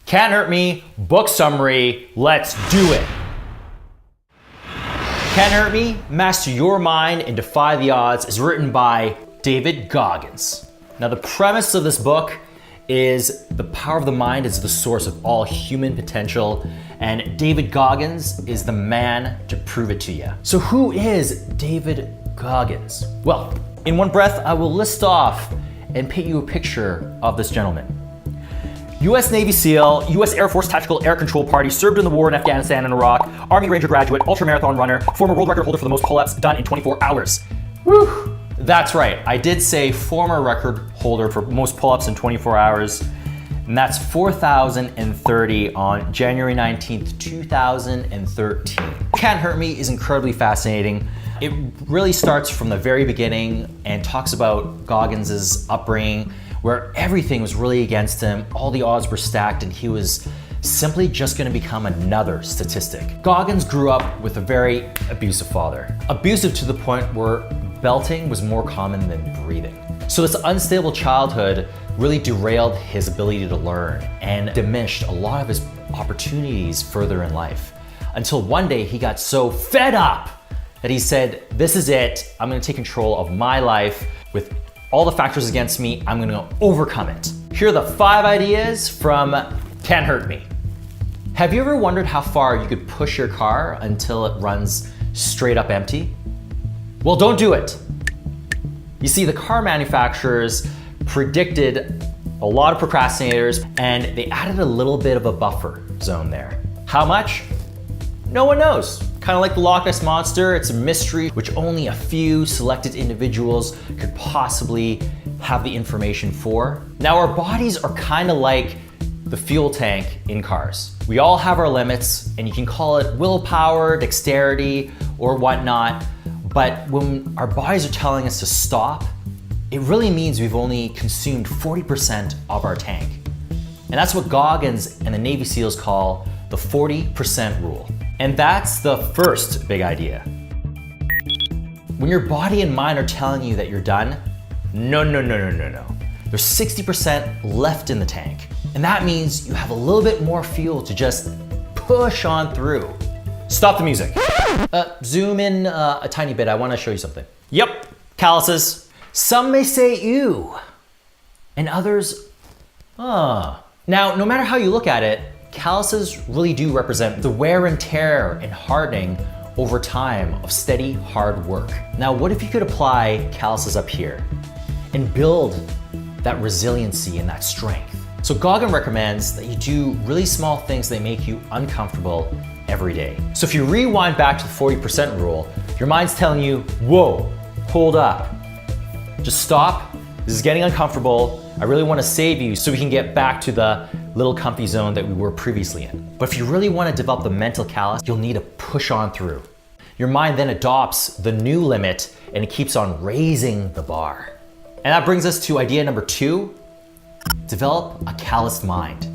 Can't Hurt Me, book summary, let's do it. Can't Hurt Me, Master Your Mind and Defy the Odds is written by David Goggins. Now the premise of this book is the power of the mind is the source of all human potential, and David Goggins is the man to prove it to you. So who is David Goggins? Well, in one breath, I will list off and paint you a picture of this gentleman. U.S. Navy SEAL, U.S. Air Force Tactical Air Control Party, served in the war in Afghanistan and Iraq, Army Ranger graduate, ultramarathon runner, former world record holder for the most pull-ups done in 24 hours. Woo! That's right, I did say former record holder for most pull-ups in 24 hours, and that's 4,030 on January 19th, 2013. Can't Hurt Me is incredibly fascinating. It really starts from the very beginning and talks about Goggins' upbringing, where everything was really against him, all the odds were stacked, and he was simply just gonna become another statistic. Goggins grew up with a very abusive father. Abusive to the point where belting was more common than breathing. So this unstable childhood really derailed his ability to learn and diminished a lot of his opportunities further in life. Until one day he got so fed up that he said, this is it, I'm gonna take control of my life. With all the factors against me, I'm gonna overcome it. Here are the 5 ideas from Can't Hurt Me. Have you ever wondered how far you could push your car until it runs straight up empty? Well, don't do it. You see, the car manufacturers predicted a lot of procrastinators and they added a little bit of a buffer zone there. How much? No one knows. Kind of like the Loch Ness Monster, it's a mystery which only a few selected individuals could possibly have the information for. Now, our bodies are kind of like the fuel tank in cars. We all have our limits, and you can call it willpower, dexterity, or whatnot, but when our bodies are telling us to stop, it really means we've only consumed 40% of our tank. And that's what Goggins and the Navy SEALs call the 40% rule. And that's the first big idea. When your body and mind are telling you that you're done, no. There's 60% left in the tank. And that means you have a little bit more fuel to just push on through. Stop the music. Zoom in a tiny bit, I wanna show you something. Yep, calluses. Some may say ew, and others, Now, no matter how you look at it, calluses really do represent the wear and tear and hardening over time of steady, hard work. Now, what if you could apply calluses up here and build that resiliency and that strength? So Goggins recommends that you do really small things that make you uncomfortable every day. So if you rewind back to the 40% rule, your mind's telling you, whoa, hold up. Just stop, this is getting uncomfortable. I really wanna save you so we can get back to the little comfy zone that we were previously in. But if you really wanna develop the mental callus, you'll need to push on through. Your mind then adopts the new limit and it keeps on raising the bar. And that brings us to idea number 2, develop a calloused mind.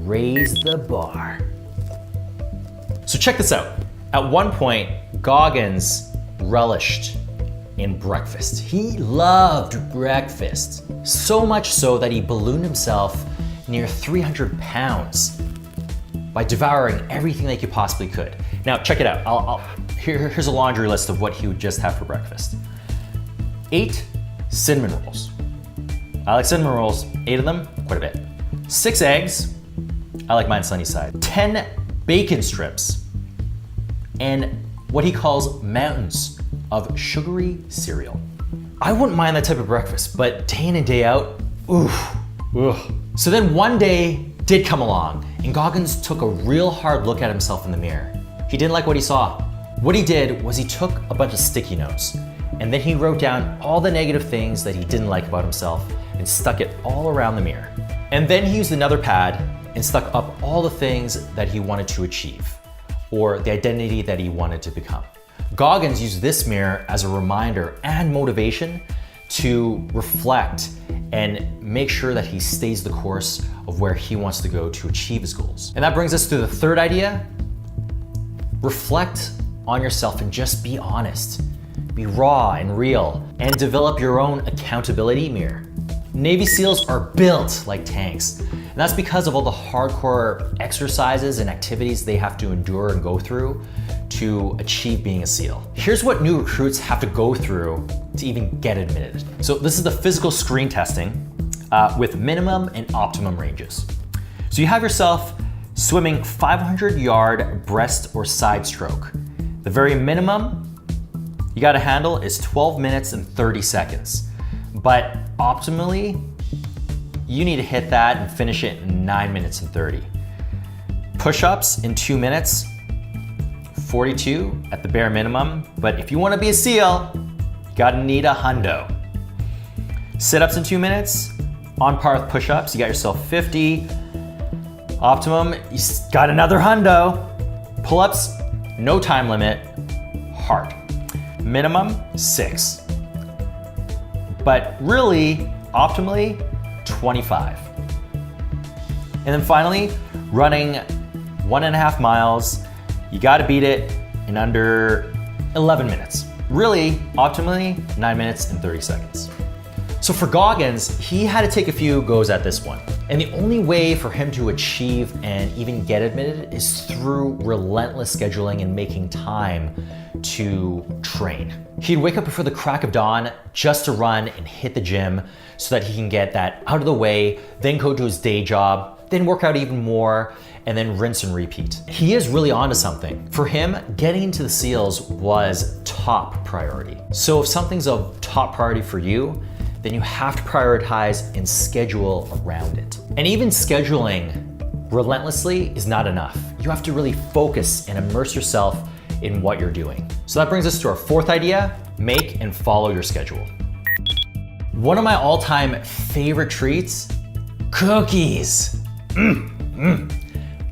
Raise the bar. So check this out. At one point, Goggins relished in breakfast. He loved breakfast. So much so that he ballooned himself near 300 pounds by devouring everything that he possibly could. Now check it out. Here's a laundry list of what he would just have for breakfast. 8 cinnamon rolls. I like cinnamon rolls, 8 of them, quite a bit. 6 eggs, I like mine sunny side. 10 bacon strips, and what he calls mountains of sugary cereal. I wouldn't mind that type of breakfast, but day in and day out, oof, ugh. So then one day did come along, and Goggins took a real hard look at himself in the mirror. He didn't like what he saw. What he did was he took a bunch of sticky notes, and then he wrote down all the negative things that he didn't like about himself and stuck it all around the mirror. And then he used another pad and stuck up all the things that he wanted to achieve, or the identity that he wanted to become. Goggins used this mirror as a reminder and motivation to reflect and make sure that he stays the course of where he wants to go to achieve his goals. And that brings us to the third idea. Reflect on yourself and just be honest. Be raw and real, and develop your own accountability mirror. Navy SEALs are built like tanks. And that's because of all the hardcore exercises and activities they have to endure and go through to achieve being a SEAL. Here's what new recruits have to go through to even get admitted. So this is the physical screen testing with minimum and optimum ranges. So you have yourself swimming 500-yard breast or side stroke. The very minimum you gotta handle is 12 minutes and 30 seconds. But optimally, you need to hit that and finish it in 9 minutes and 30. Push-ups in 2 minutes, 42 at the bare minimum. But if you wanna be a SEAL, you gotta need a hundo. Sit-ups in 2 minutes, on par with push-ups, you got yourself 50. Optimum, you got another hundo. Pull-ups, no time limit, hard. Minimum, 6. But really, optimally, 25. And then finally, running 1.5 miles, you gotta beat it in under 11 minutes. Really, optimally, 9 minutes and 30 seconds. So for Goggins, he had to take a few goes at this one. And the only way for him to achieve and even get admitted is through relentless scheduling and making time to train. He'd wake up before the crack of dawn just to run and hit the gym so that he can get that out of the way, then go to his day job, then work out even more, and then rinse and repeat. He is really onto something. For him, getting into the SEALs was top priority. So if something's of top priority for you, then you have to prioritize and schedule around it. And even scheduling relentlessly is not enough. You have to really focus and immerse yourself in what you're doing. So that brings us to our fourth idea: make and follow your schedule. One of my all-time favorite treats, cookies.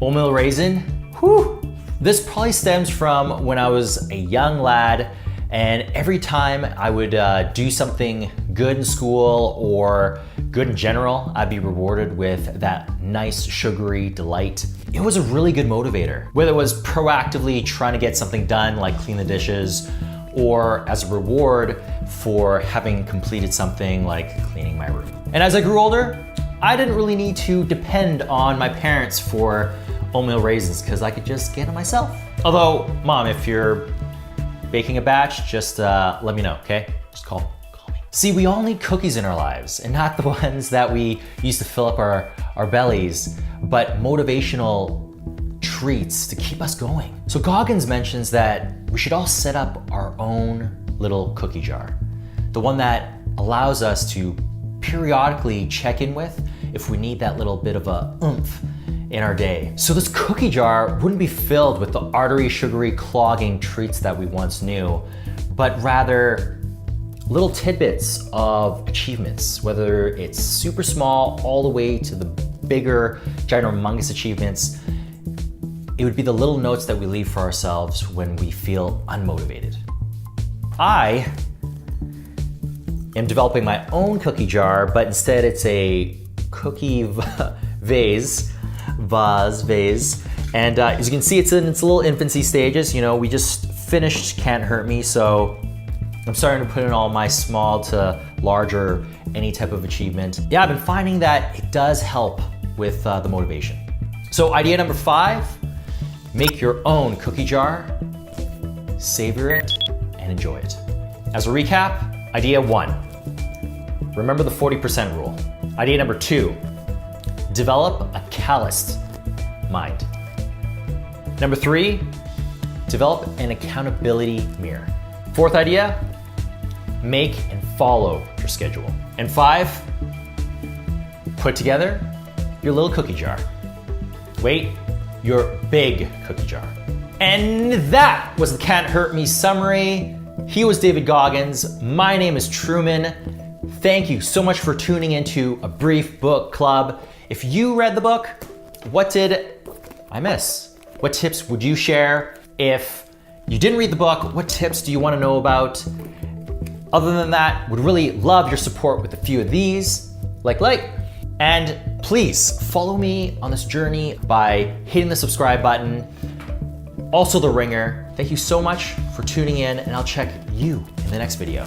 Oatmeal raisin, whew. This probably stems from when I was a young lad, and every time I would do something good in school or good in general, I'd be rewarded with that nice sugary delight. It was a really good motivator, whether it was proactively trying to get something done like clean the dishes, or as a reward for having completed something like cleaning my room. And as I grew older, I didn't really need to depend on my parents for oatmeal raisins because I could just get them myself. Although, Mom, if you're baking a batch, just let me know, okay? Just call me. See, we all need cookies in our lives, and not the ones that we use to fill up our bellies, but motivational treats to keep us going. So Goggins mentions that we should all set up our own little cookie jar, the one that allows us to periodically check in with if we need that little bit of a oomph in our day. So this cookie jar wouldn't be filled with the artery sugary clogging treats that we once knew, but rather little tidbits of achievements, whether it's super small all the way to the bigger, ginormous achievements. It would be the little notes that we leave for ourselves when we feel unmotivated. I am developing my own cookie jar, but instead it's a cookie vase. And as you can see, it's in its little infancy stages. You know, we just finished Can't Hurt Me, so I'm starting to put in all my small to larger, any type of achievement. Yeah, I've been finding that it does help with the motivation. So idea number 5, make your own cookie jar, savor it, and enjoy it. As a recap, idea 1, remember the 40% rule. Idea number 2, develop a calloused mind. Number 3, develop an accountability mirror. Fourth idea, make and follow your schedule. And 5, put together your little cookie jar. Wait, your big cookie jar. And that was the Can't Hurt Me summary. He was David Goggins. My name is Truman. Thank you so much for tuning into A Brief Book Club. If you read the book, what did I miss? What tips would you share? If you didn't read the book, what tips do you want to know about? Other than that, would really love your support with a few of these. And please follow me on this journey by hitting the subscribe button. Also the ringer. Thank you so much for tuning in, and I'll check you in the next video.